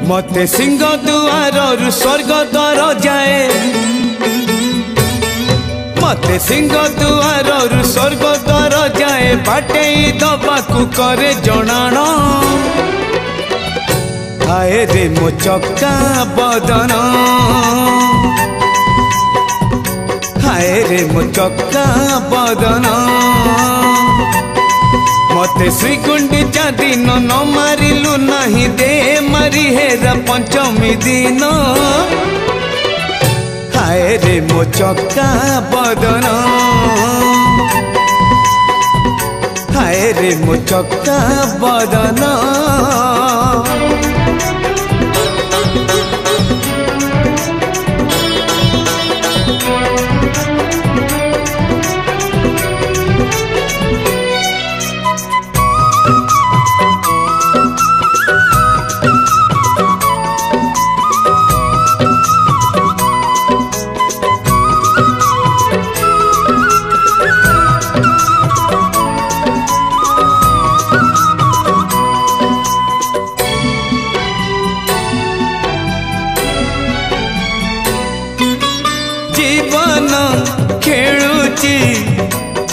मते सिंह दुआर स्वर्ग द्वार जाए मते सिंह दुआर स्वर्ग द्वार जाए बाटे दबाकू करे जणाण आए रे मो चक्का बदन हाय रे मो चक्का बदन मते श्रीगुंडीचा दिन न मारिलु नहीं दे मारी हेरा पंचमी दिन हाय रे मो चक्का बदन हाय रे मो चक्का बदन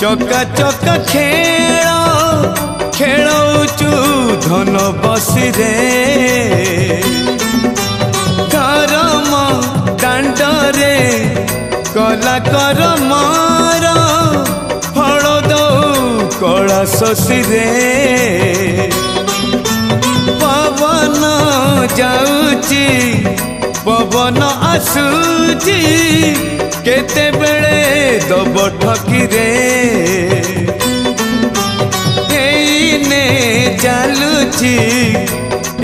चका चका खेल खेलुचु धन बसी रे धर्म दांडरे कला कर मार फल दौ कला शशि रे पवन जाऊची पवन आसुची केते बेले दब ठकी रे एने चालुची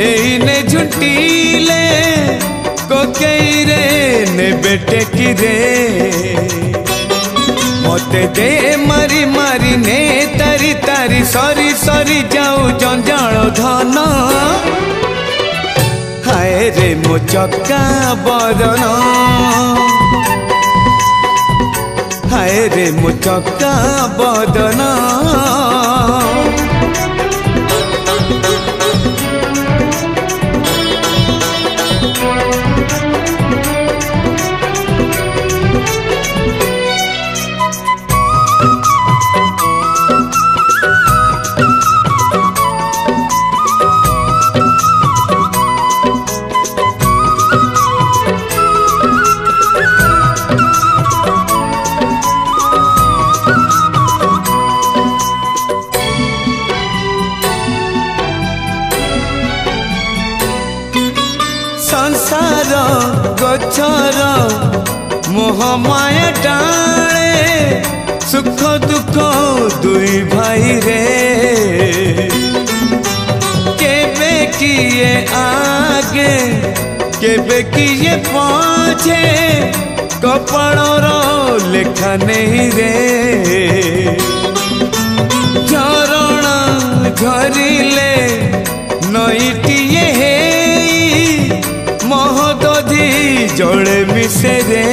एने झुंटीले कोकेई रे ने बेटे की रे मते दे मारी मारी ने तारी तारी सरी सरी जाऊ जंजाल धन हाय रे मो चक्का बदन हाय रे मो चक्का बदन संसार गछर मोह माया डाले सुख दुख दुई भाई रे केबे किए आगे केबे किए पाछे कपाळर लेखा नहीं रे झरण झरिले नईटिए हे महदधी जड़े मिसे रे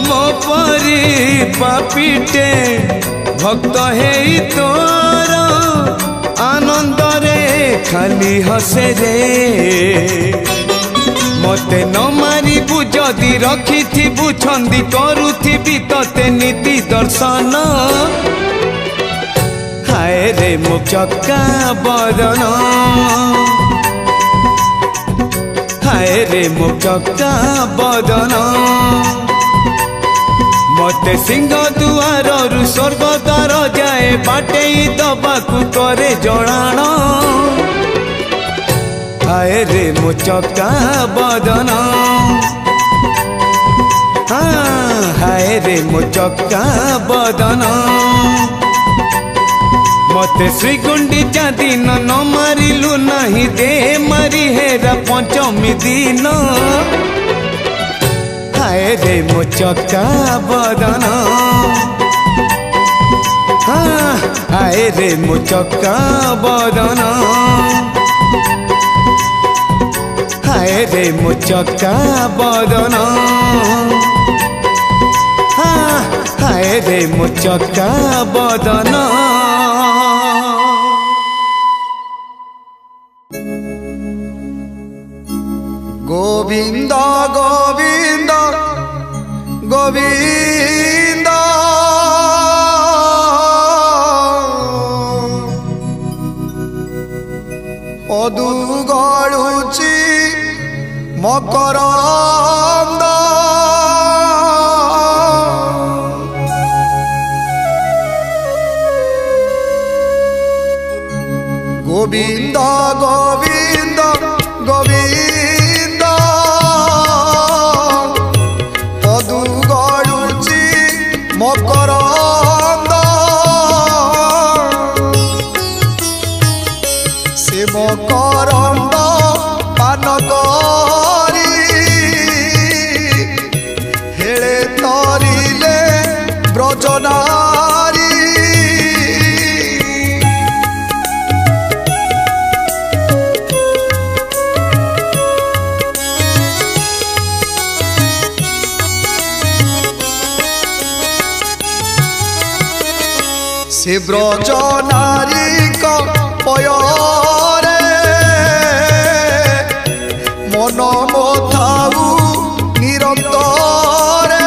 मो परी पापीटे भक्त है तोर आनंद रे खाली हसे रे मते न मारी बुझदी रखी थी बुझंदी करुथी तते नीति दर्शन हाय रे मो चक्का बदन हाय रे मो चक्का बदन मते सिंह दुआर स्वर्ग द्वार जाए बाटे दबाकू करे जणाण हाय रे मो चक्का बदन हाय रे मो चक्का बदन मते श्रीगुंडीचा दिन न मारिलु नहीं दे मारी हेरा पंचमी दिन हाय रे मो चक्का बदन हाय रे मो चक्का बदन हाय रे मो चक्का बदन हाय रे मो चक्का बदन। गोविंद गोविंद गोविंद पदु गळुची मकरंद गोविंद गोविंद गोविंद पदु गळुची मकरंद से मकरंद पान करी हेले तरिले ब्रजनारी से ब्रज नारी पयरे मन मोथाऊ निरंतरे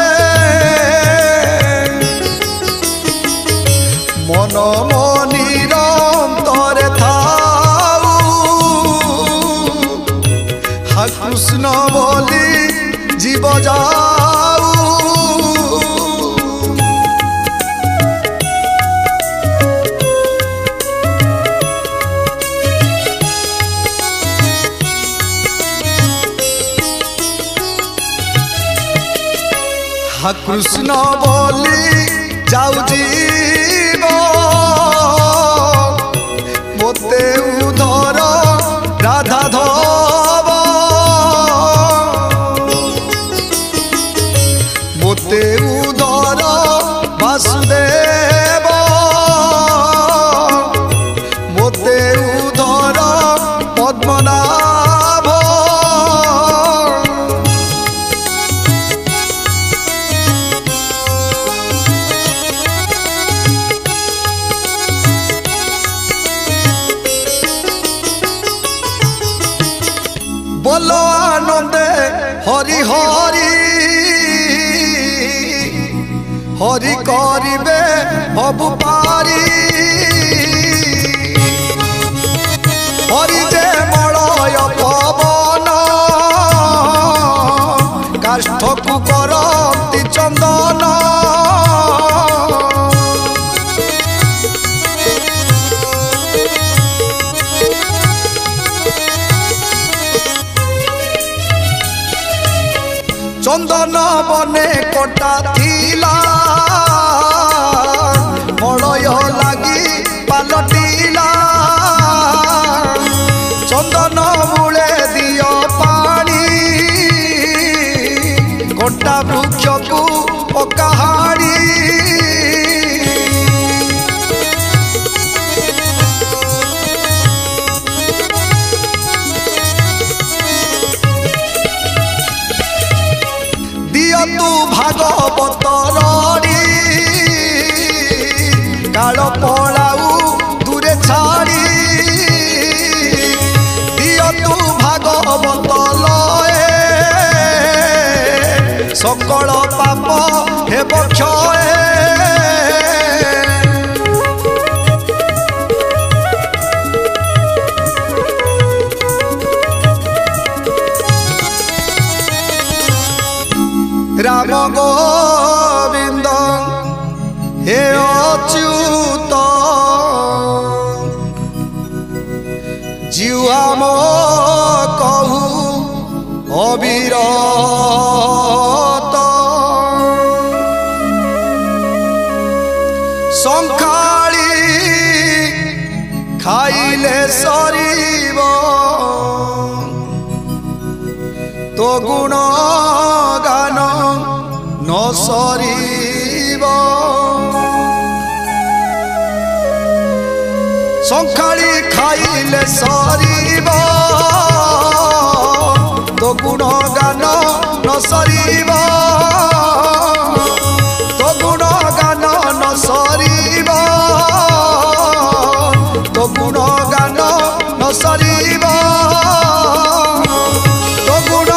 मन मो निरंतरे थाऊ हा कृष्ण बोली जीव जाऊ हा कृष्ण बोली जाऊ जीव मोते उधर राधा धव मोते उधर वासुदेव मोते उधर पद्मनाभ बोलो आनंदे हरि हरि हरि करिबे भव पारी हरि जे मलय पवन काष्ठकु करती चंदन चंदन बने कोटा थिला मलय लगी पालटिला चंदन मूले दियो पानी कोटा वृक्ष को पकाहाड़ी तू भागवत रड़ी काल पलाऊ दूरे छाड़ी दियो तू भागवत लए सकल पाप हेब क्षय राम गोविंद हे अच्युत जीवा मो कहू अविरत संखाली खाइले सरीब तो गुण गान न सरीब संखाली खाइले सरीब तो गुण गान न सरीब तो गुण गान न सरीब तो गुण गान न सरीब तो गुण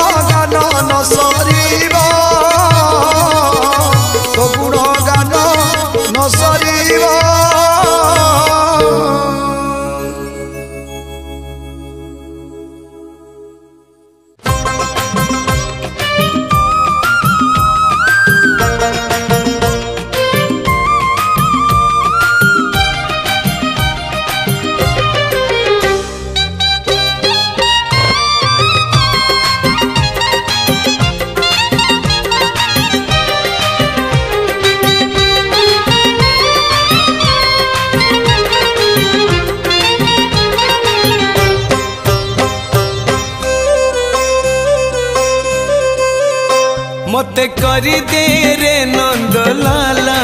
मते करी दे रे नंद लाला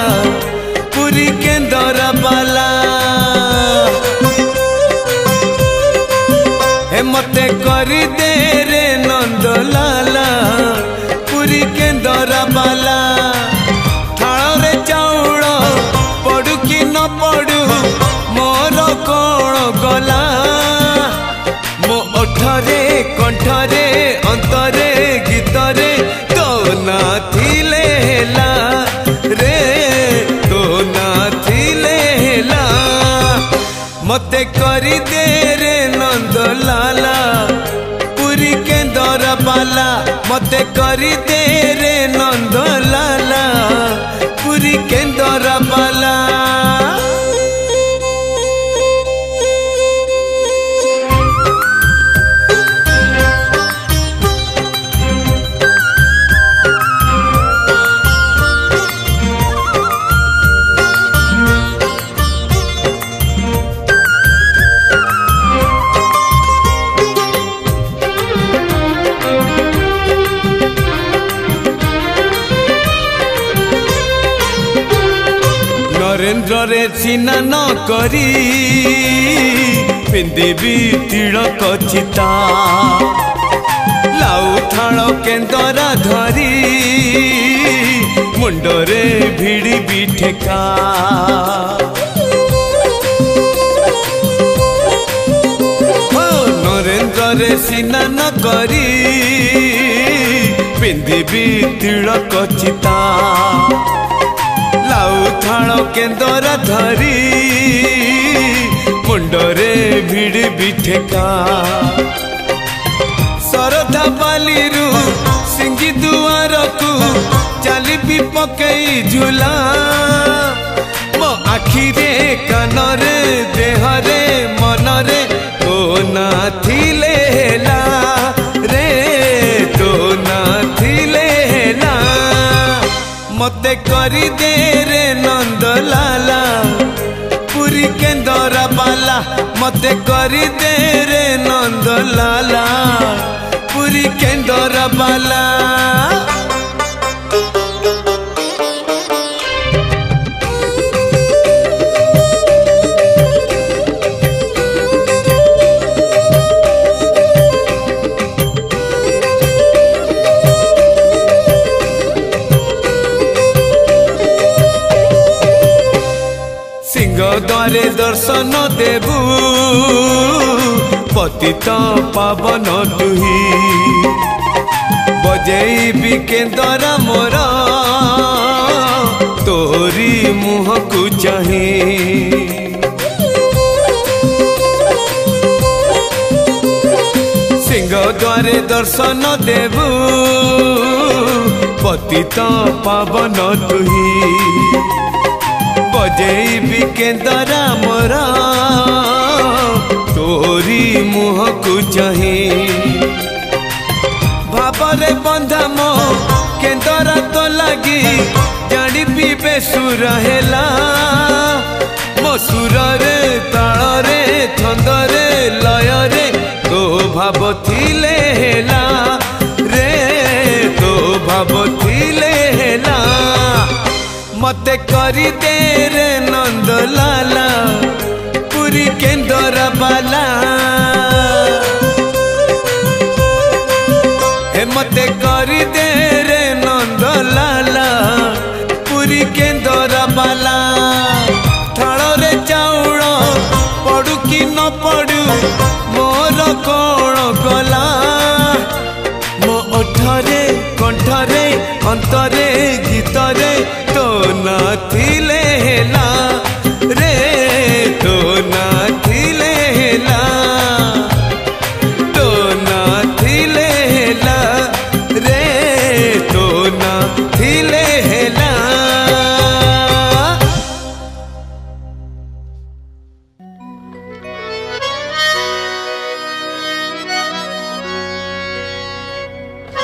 पुरी केंदर बाला हे मते करी दे रे नंद लाला पुरी केंदर बाला थाल रे चाउल पड़ू कि न पड़ू मोर कौन गला मो ओठरे कंठरे अंतरे गीतरे तो ना थिले हेला रे तो ना थिले हेला मते करी दे रे नंद लाला पुरी केंदर बाला मते करी दे रे नंद लाला पुरी केंदर बाला नरेंद्र रे चिन्ह न करी पिंदेवी तिलक चिता लाउ थाल केंदरा धरी मुंडरे भिड़ी भी ठेका नरेंद्र रे चिन्ह न करी पिंदेवी तिलक चिता लाउ थाल केंदर धरी मुंडरे भिड़ी भी ठेका सरधा बाली सिंगी दुआर को चाली भी पकई झूला मो आखिरे कानरे देहरे मनरे तो ना थिले हेला रे तो ना थिले हेला मते करी दे रे नंद लाला पुरी केंदर बाला मते करी दे रे नंद लाला पुरी केंदर बाला द्वारे दर्शन देबू पतित पावन तुही बजेई भी केंदर मोर तोरी मुह को चाहे सिंह द्वारे दर्शन देबू पतित पावन तुही बजेई भी केंदरा मोरा तोरी मुह को चाहे भावरे बंधा मो केंदरा तो लगी जानी भी बेसुर हेला मो सुर रे ताल रे छंद रे लय रे तो भाव थिले हेला रे तो भाव थिले हेला मते करी दे रे नंद लाला पुरी केंदर बाला हे मते करी दे रे नंद लाला पुरी केंदर बाला थाल रे चाउल पड़ू कि न पड़ू मोर कौन गला मो ओठरे कंठरे अंतरे गीतरे तो ना थिले हेला रे तो ना थिले हेला तो ना थिले हेला रे तो ना थिले हेला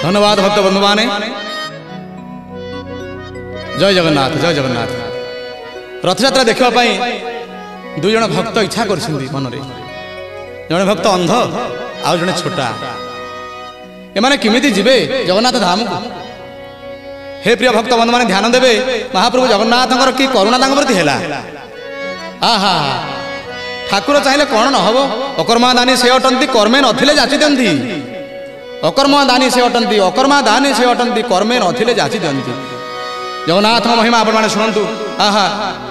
धन्यवाद भक्त बंधु माने जय जगन्नाथ जय जगन्नाथ रथयात्रा देखा दुई जन भक्त इच्छा कर मन जड़े भक्त अंध आउ जड़े छोटा एमाने किमिति जिबे जगन्नाथ धाम को हे प्रिय भक्त बंधु मैंने ध्यान देवे महाप्रभु जगन्नाथ की करुणा प्रति है आहा ठाकुर चाहिए कौन न हम अकर्मा दानी से अटंती कर्मे नथिले जाची दियंती अकर्मा दानी से अटंती अकर्मा दानी से अटंती कर्मे नथिले जाची दियंती जगन्नाथ महिमा आपण मैंने शुणु आहा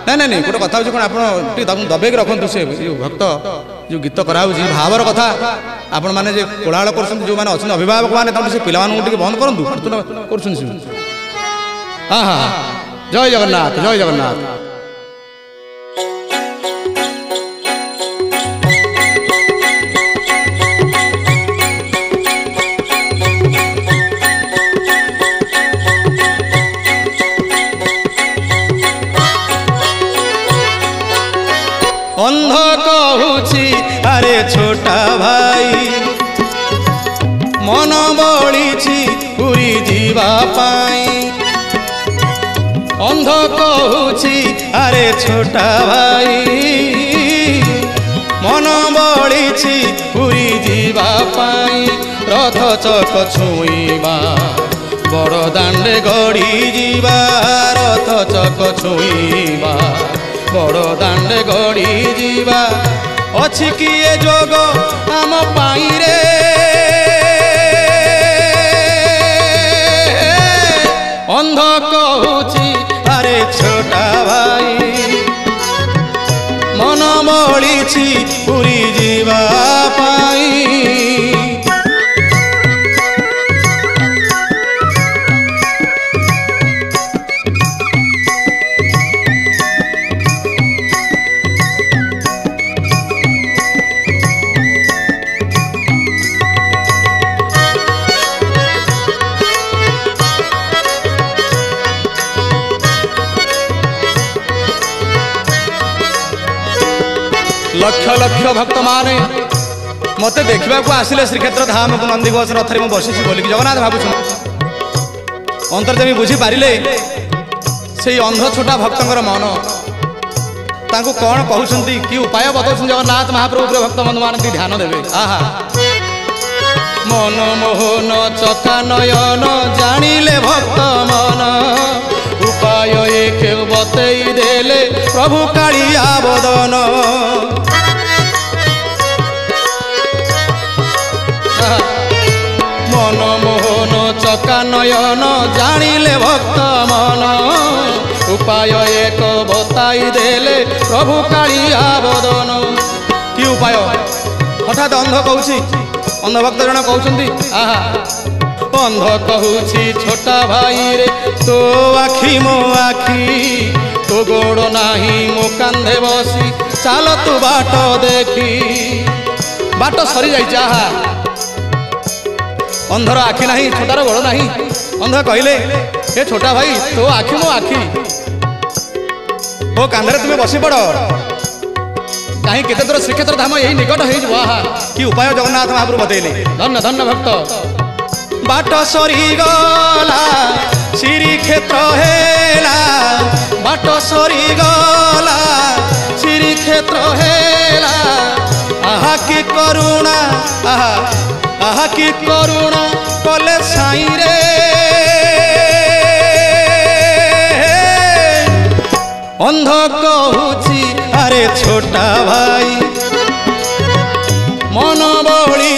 नहीं नहीं गोटे कथा कौन आप दबेक रखु से भक्त जो गीत कराऊँ भावर कथा आपण मैंने कोलाहल कर जो मैंने अच्छे अभिभावक मैंने से पिला बंद करूँ हाँ हाँ जय जगन्नाथ जय जगन्नाथ अंध कहूची अरे छोटा भाई मन बड़ी पूरी जीवा पाई अंध कहूची अरे छोटा भाई मन बड़ी पूरी जीवा पाई रथ चक छुईबा बड़ दांडे गड़ी जीवा रथ चक छुईबा बड़ दांडे गड़ी जीवा अच्छी किए जोग आम पाई रे अंध कहूची अरे छोटा भाई मन बड़ी पूरी जीवा पाई लक्ष लक्ष भक्त माने मत देखा आसिले श्रीक्षेत्र धाम को नंदीघोष रथरे मुझे बसी बोलिक जगन्नाथ भावुँ अंतर्जमी बुझी पारे से अंध छोटा भक्तर मन तांको कौन कहते कि उपाय बताऊँ जगन्नाथ महाप्रभु भक्त बंधु मान ध्यान देवे आहा मन मोहन चका नयन जानिले भक्त मन उपाय एक बतई देले प्रभु कालिया बदन मन मोहन चका नयन जानिले भक्त मन उपाय एक बताई देले प्रभु कालिया बदन कि उपाय हठात अंध कहूँ अंध भक्त जन कहते आहा अंध कहूँ छोटा भाई रे तो आखि मो आखि तो गोड़ नाही मो कांधे बसी चाल तू बाट देखी बाट सरी जाइए आहा अंधर आखि नहीं छोटार गोड़ नहीं अंध कहले हे छोटा भाई तो आखि मो आखि ओ कांधे तुम्हें बसी पड़ कहीं केते दूर श्रीक्षेत्र धाम यही निकट हो आहा कि उपाय जगन्नाथ महाप्रभु बतैले धन्य धन्य भक्त बाट सरी गला श्रीक्षेत्र हेला बाट सरी गला श्रीक्षेत्र हेला आहा कि करुणा आहा आहा कि करुणा कले साई रे अंध कहूँ अरे छोटा भाई मन बड़ी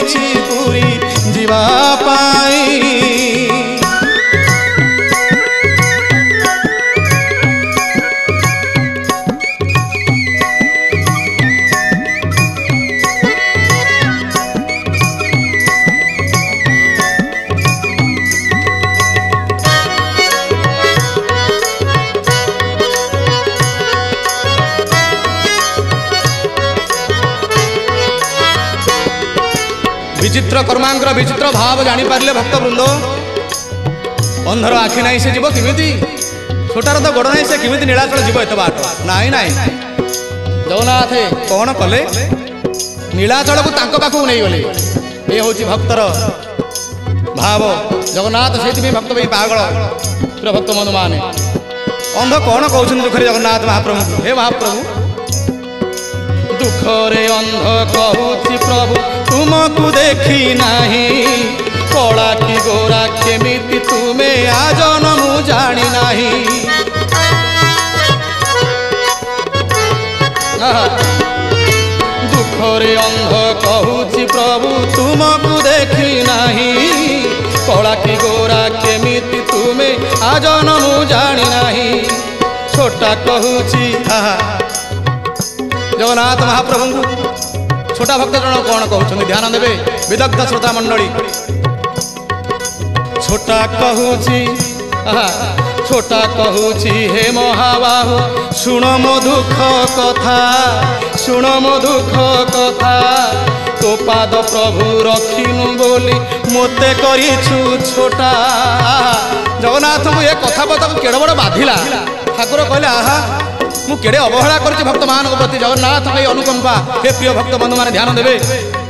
पूरी जीवा पाई विचित्र कर्मांकर विचित्र भाव जापारे भक्त वृंद अंधर आखि ना से जीव किमिति छोटार तो गोड़ ना से किमिति नीलाचल जीव एत बाट नाई नाई जगन्नाथ कौन कले नीलाचल को तांको पाखु नहीं गले ये हूँ भक्तर भाव जगन्नाथ से भक्त भाई पागल पूरा भक्त मन माने अंध कौन कहते दुखरे जगन्नाथ महाप्रभु हे महाप्रभु दुखरे अंध कहूँ प्रभु तुमको देखी नहीं कला कि गोरा केमिति तुम्हें आज न मु जानी मोरे अंध कहूची प्रभु तुमको देखी नहीं कला कि गोरा केमिति तुमे आजन मु जानी नहीं छोटा कहूची जगन्नाथ महाप्रभु छोटा भक्त जन कौन कहते ध्यान देवे विदग्ध श्रोता मंडली छोटा कहूची छोटा कहूची हे महाबाहु शुण मो दुख कथा शुण मो दुख कथा तो पाद प्रभु रखिनु बोली मोते करिछु छोटा जगन्नाथ को ये कथा पता केड़ बड़ बाधिला ठाकुर कहले आहा मु केड़े अवहेला करछि भक्त मान प्रति जगन्नाथ के अनुकंपा हे प्रिय भक्त बंधु मान ध्यान देवे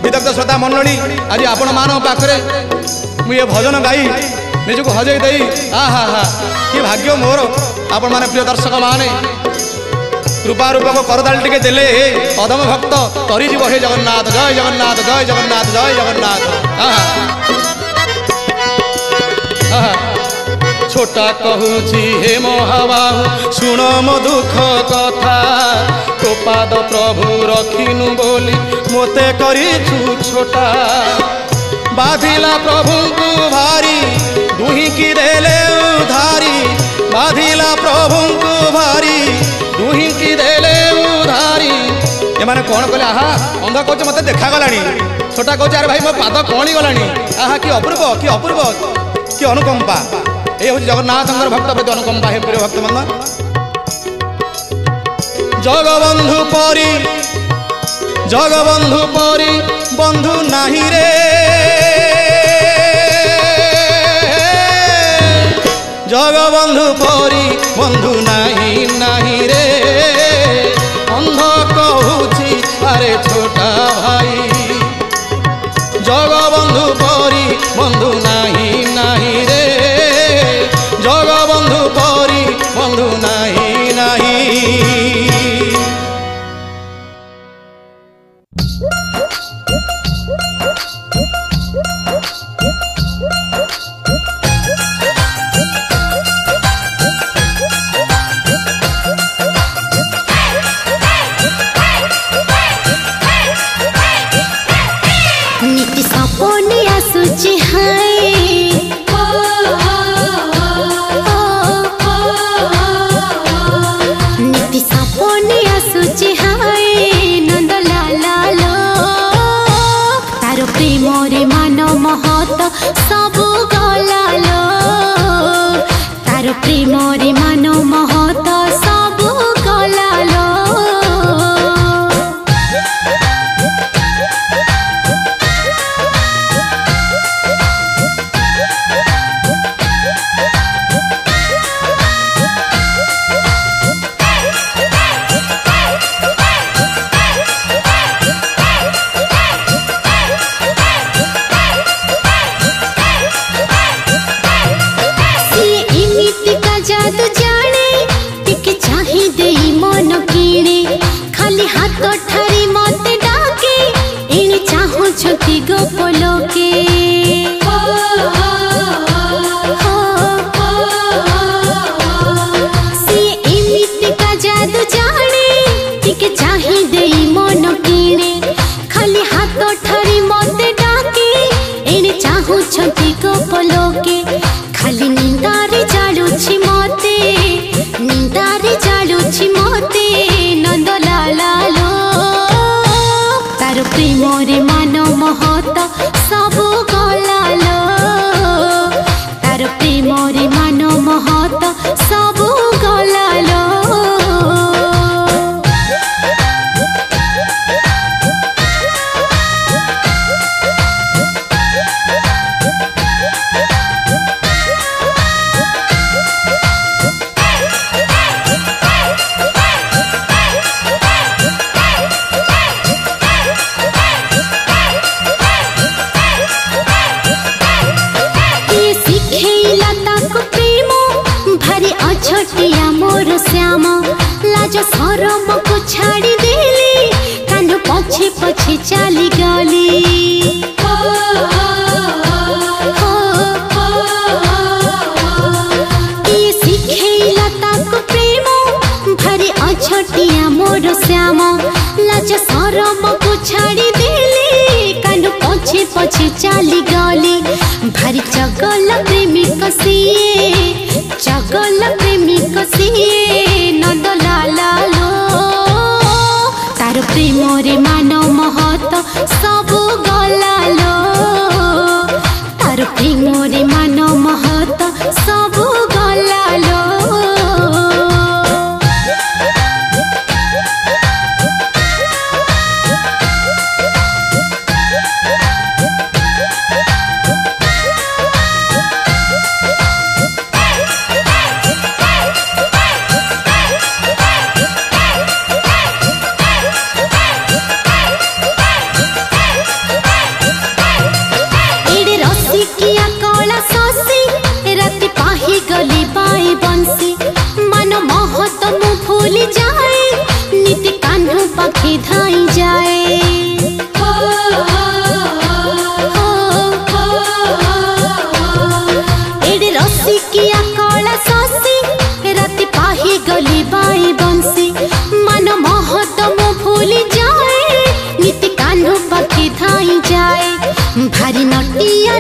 विदग्ध श्रोता मंडली आज आपण मान पाखरे मु ये भजन गाई निजको हजई दई आहा हा कि भाग्य मोर आपण माने प्रिय दर्शक माने कृपा रूप को करदाल टिके देले अधम भक्त तरी जीव हे जगन्नाथ जय जगन्नाथ जय जगन्नाथ जय जगन्नाथ आहा छोटा कहूची हे महाबाहु शुण मो दुख कथा तो पाद प्रभु रखिनु बोली मोते करिछु छोटा बाधिला प्रभु को भारी दुही की देले उधारी बाधिला प्रभु को भारी दुही की देले उधारी ये माने कौन कहले आहा अंधा कहछ मते देखा गलानी छोटा कहछ अरे भाई मो पाद कोणी गलानी आहा कि अपूर्व कि अनुकंपा ए हो जगन्नाथ भक्त प्रति अनुकंपा हे प्रिय भक्त बंधु जगबंधु परी बंधु नाही रे जगबंधु परी बंधु नाही नाही रे अंध कहूची अरे छोटा भाई जगबंधु परी बंधु नाही नाही रे जगबंधु परी बंधु नाही नाही सबु गलालो तार प्रेम रे मान महत सबु गलालो कठारी मत डाके इने चाहू छती गोपलो के सी इमिति का जादू जाने टिके चाही देई मन कीने खाली हाथ कठारी मत डाके इने चाहू छती गोपलो के खाली निंदारे जालुछि मते निंदारे जालुछि मते नंदलाला प्रेम रे मान महत सबु गलालो तार प्रेम रे मान महत सबु गलालो छोटिया मोर श्याम लाज शरम को छाड़ी देली कान पछे पछे चली गली ये सिखेला ताको प्रेम भारी अछटिया मोर श्याम लाज शरम को छाड़ी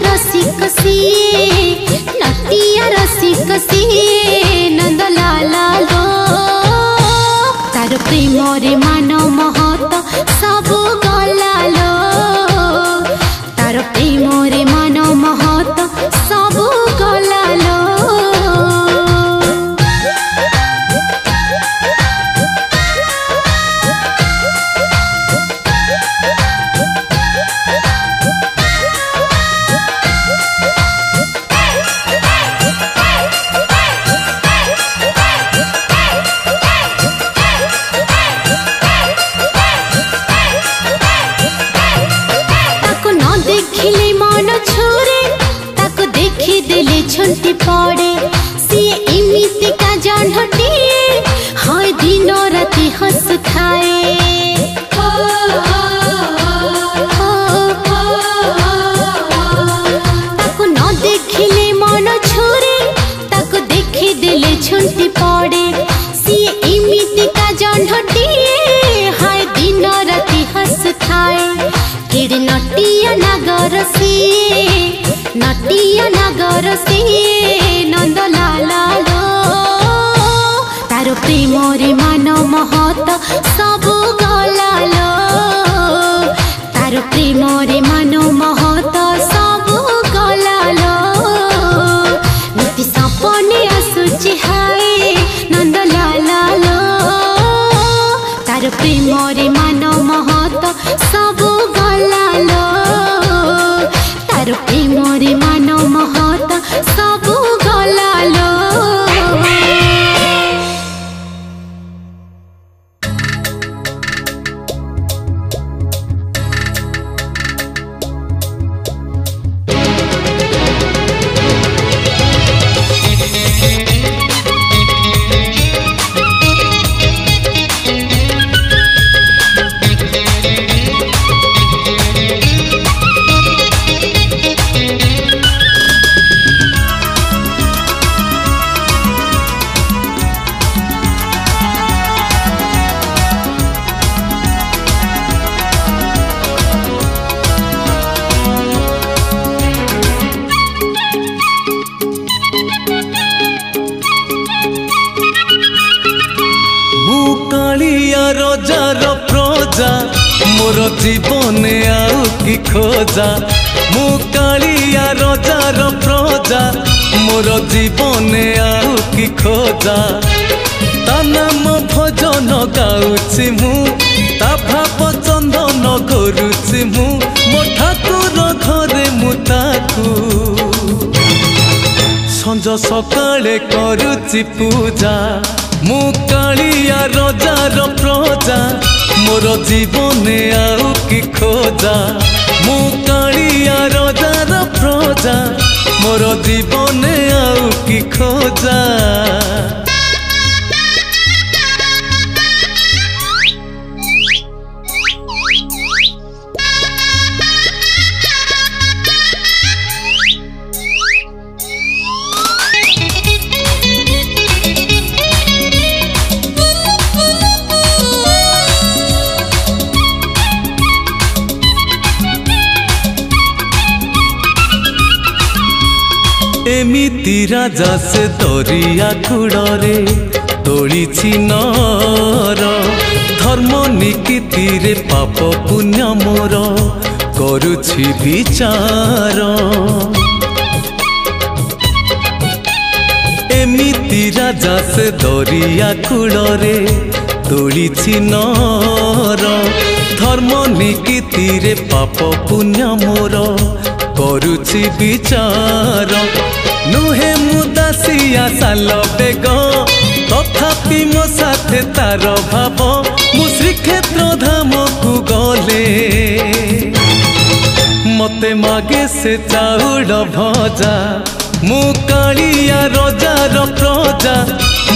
रसिक सिए नटिया रसिक सिए नंद लाला लो तार प्रेम रे मान महत सब गला लो तार प्रेम रे मान महत सब गला लो छुट्टी पड़े सी एमिति का जन्हटी हाय दिन राति हंस खाए ताको न देखिले मन छोरे ताको देखी देले छुट्टी पड़े सी एमिति का जन्हटी हाय दिन राति हंस खाए किड़ नटिया नागर सिए नटिया नागर से नंद लाला लो तार प्रेम रे मान महत सब गला लो तार प्रेम रे मान महत सब गला लो नीति सपने आसुची हाय नंद लाला लो तार प्रेम रे मान महत सब गला लो तार प्रेम रे मान महत सब गला लो मोर जीवन आउ कि खोजा मु कालिया रजार प्रजा मोर जीवन आउ कि खोजा ता नाम भजन गाउछि मु ता भाव चंदन करुछि मु मो ठाकुर घरे मु ताकू संज सकाळे करुछि पूजा मु कालिया रजार प्रजा मोर जीवन आउ कि खोजा मु कालिया रजार प्रजा मोर जीवन आउ कि खोजा एमिति राजा से दरिया कूड़े तोड़ी नर धर्म निकीति रे पाप पुण्य मोर करुछि विचार एमिति राजा से दरिया कूड़े तोड़ी नर धर्म निकीति रे पाप पुण्य मोर करुछि विचार नुहे मुदासिया साल बेग तथापि मो साथे तार भाव मु श्रीक्षेत्र धाम को गले मते मागे से चाउल भजा मु कालिया रजार प्रजा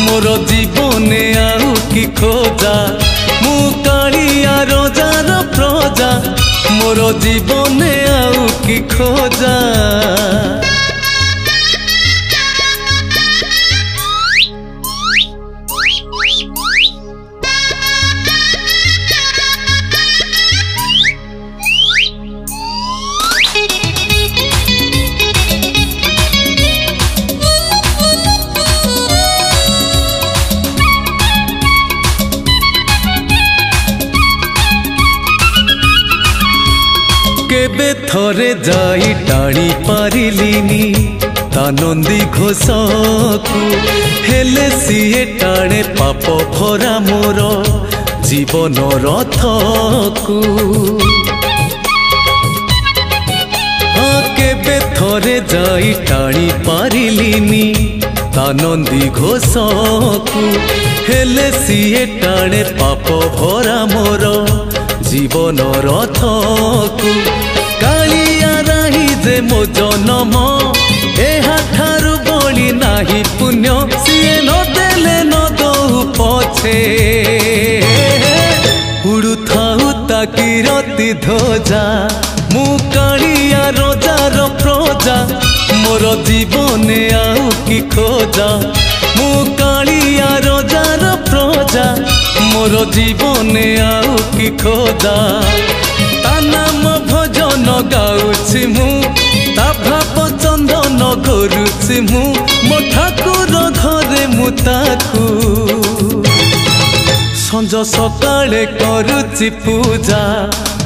मोर जीवन आउ कि खोजा मु कालिया रजार प्रजा मोर जीवन आउ कि खोजा केबे थरे जाई टाणी पारिलिनी ता नंदी घोषकू हेले सीए टाणे पाप भरा मोर जीवन रथकू केबे थरे जाई टाणी पारिलिनी ता नंदी घोषकू हेले सीए टाणे पाप भरा मोर जीवन रथकू कालिया राही जे मो जनम एहा ठारु बड़ी नाही पुण्य सीए न देले न दऊ पछे उड़ू थाऊ ताकि रति ध्वजा मु कालिया रजार प्रजा मोर जीवने आउ कि खोजा मु कालिया रजार प्रजा मोर जीवने आउ कि खोजा ता नाम भजन गाउछि मु ता भाव चंदन करुछि मु मो ठाकुर घरे मु ताकू संज सकाळे करुछि पूजा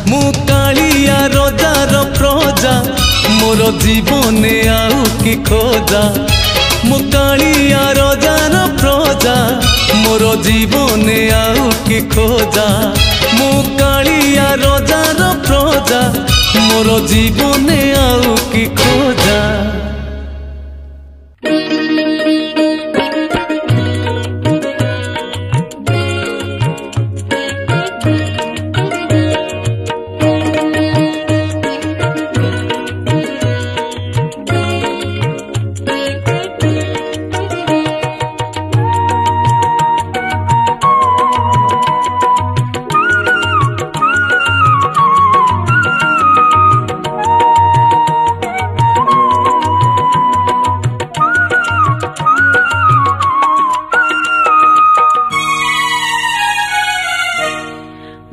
मु कालिया रजार प्रजा मोर जीवने आउ कि खोजा मु कालिया रजार प्रजा मोर जीवने आउ कि खोजा मु कालिया रजार प्रजा मोर जीवने आउ कि खोजा।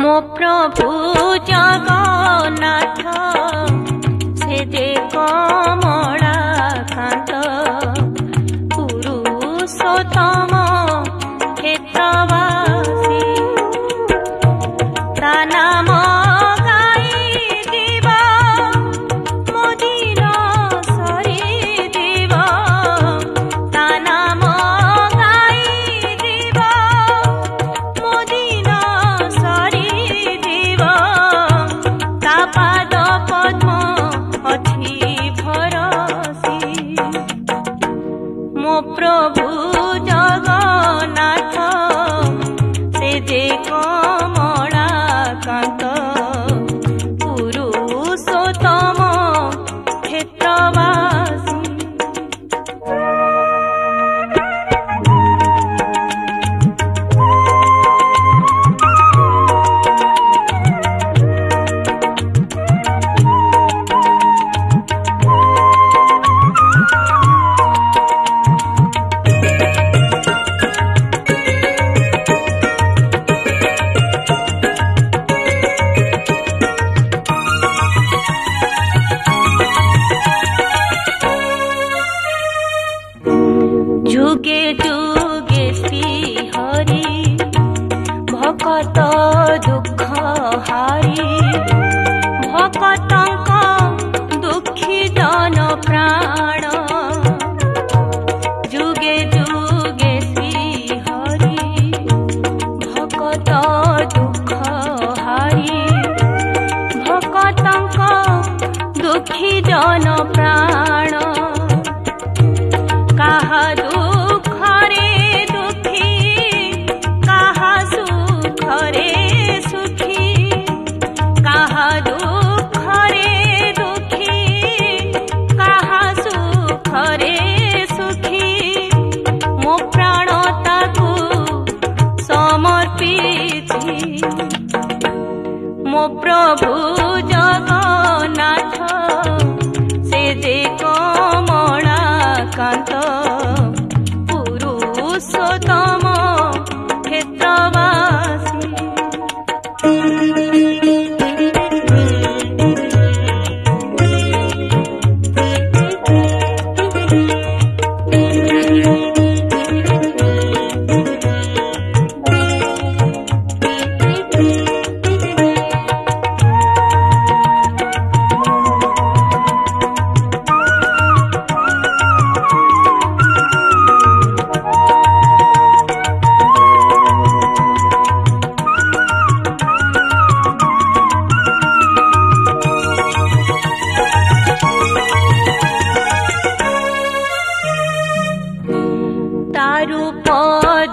मो प्रभु जगन्नाथ से जे कमला कांत पुरुषोत्तम क्षेत्रवासी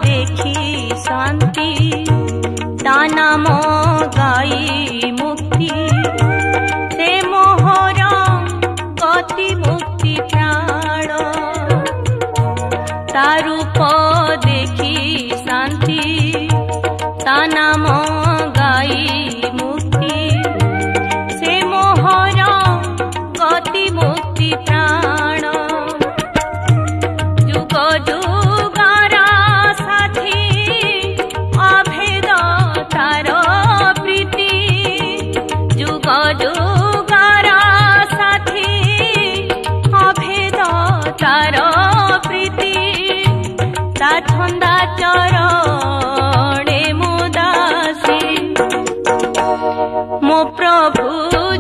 देखी शांति ता नाम गाई मुक्ति से मोहर गति मुक्ति प्राण ता रूप देखी शांति ता नाम गाई मुक्ति से मोहर गति मुक्ति प्राण जुग जुगारा साथी अभेद तार प्रीति जुग जुगारा साथी अभेद तार प्रीति ता छंदा चरणे मुदासी मो प्रभु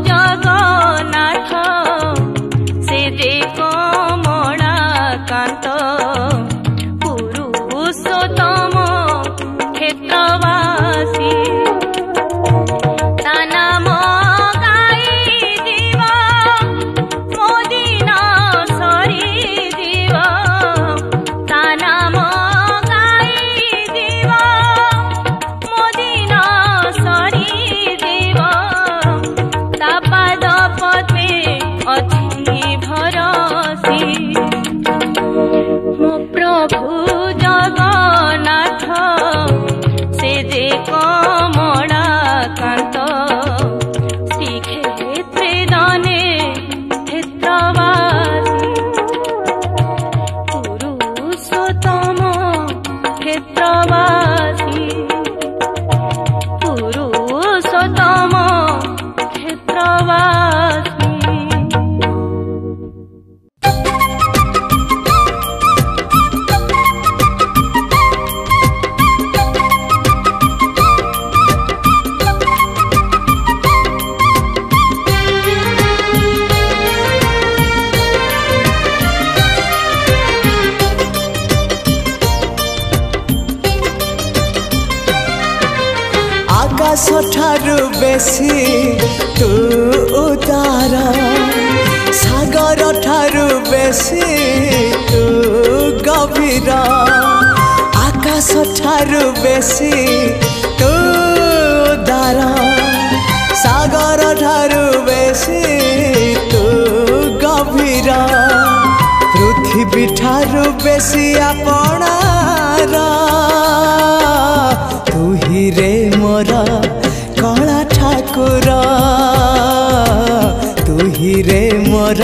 जगन्नाथ से जे कमला कांत पुरुषोत्तम क्षेत्रवासी ता नाम गाई जीव मोदिन सरी जीव ता नाम गाई जीव मोदिन सरी जीव ता पाद पद्मे अछि भरसी मो प्रभु जगन्नाथ से जे कमला कांत श्रीक्षेत्रे दाने क्षेत्रवासी पुरुषोत्तम क्षेत्रवासी पुरुषोत्तम क्षेत्रवासी। आकाश ठारू बेसी तू उदार सागर ठारू बेसी तू गभीर आकाश ठारू बेसी तू उदार सागर ठारू बेसी तू गभीर पृथ्वी ठारू बेसी आपणार तू ही रे मोर कला ठाकुर तू ही रे मोर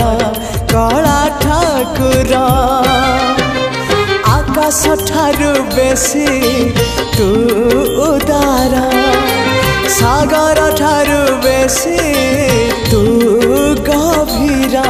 कला ठाकुर आकाश ठारू बेसी तू उदार सागर ठारू बेसी तू गभीर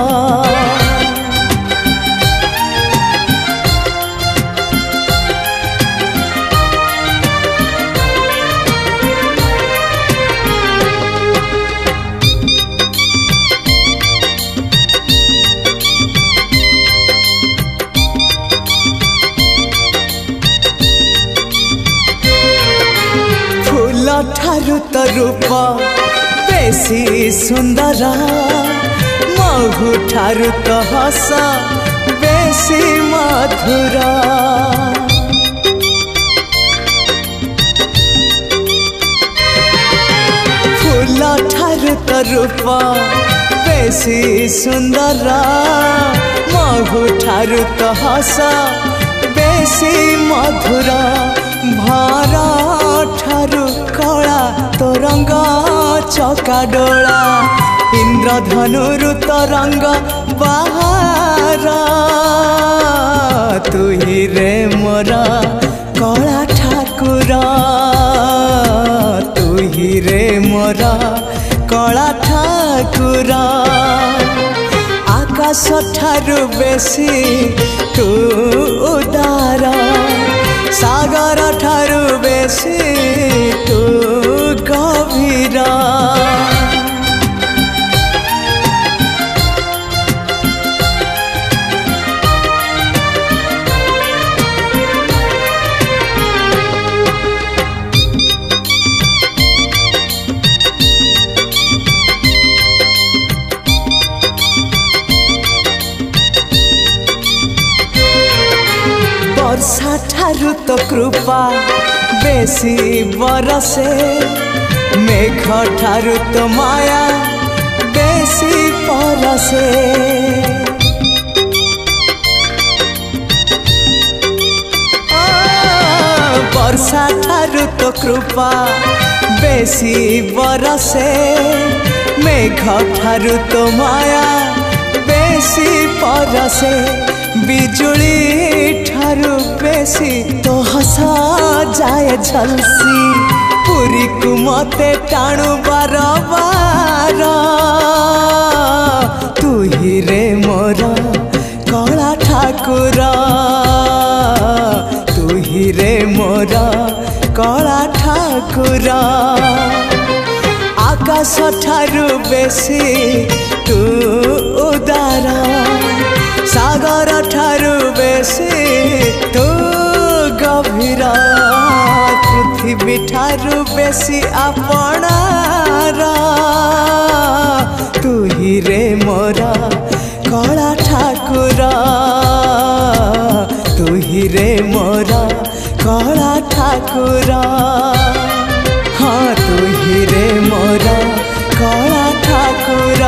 ठारू तो रूप बेसी सुंदर महु ठारू तो हस बेसी मधुर फूल ठारू तो रूप बेसी सुंदर महु ठारू तो हस बेसी मधुर भर ठारू कला तरंग चका डोला इंद्रधनुरु तरंग बाहर तू ही रे मोर कला ठाकुर तू ही रे मोर कला ठाकुर आकाश ठारू बेसी तू उदार सागर ठारू बेसी तू गभीर वर्षा ठारू तो कृपा बेसी बरसे मेघ ठारू तो माया बेसी परसे वर्षा ठारू तो कृपा बेसी बरसे मेघ ठारू तो माया बेसी परसे बिजुली ठारू बेसी तो हसा जाए झलसी पुरी को मते टाणु बार बार तू ही रे मोर कला ठाकुर तू ही रे मोर कला ठाकुर आकाश ठारू बेसी तू उदार सागर ठारू बेसी तू गभीर पृथ्वी ठारू बेसी आपणार तू ही रे मोर कला ठाकुर तू ही रे मोर कला ठाकुर हाँ तू ही रे मोर कला ठाकुर।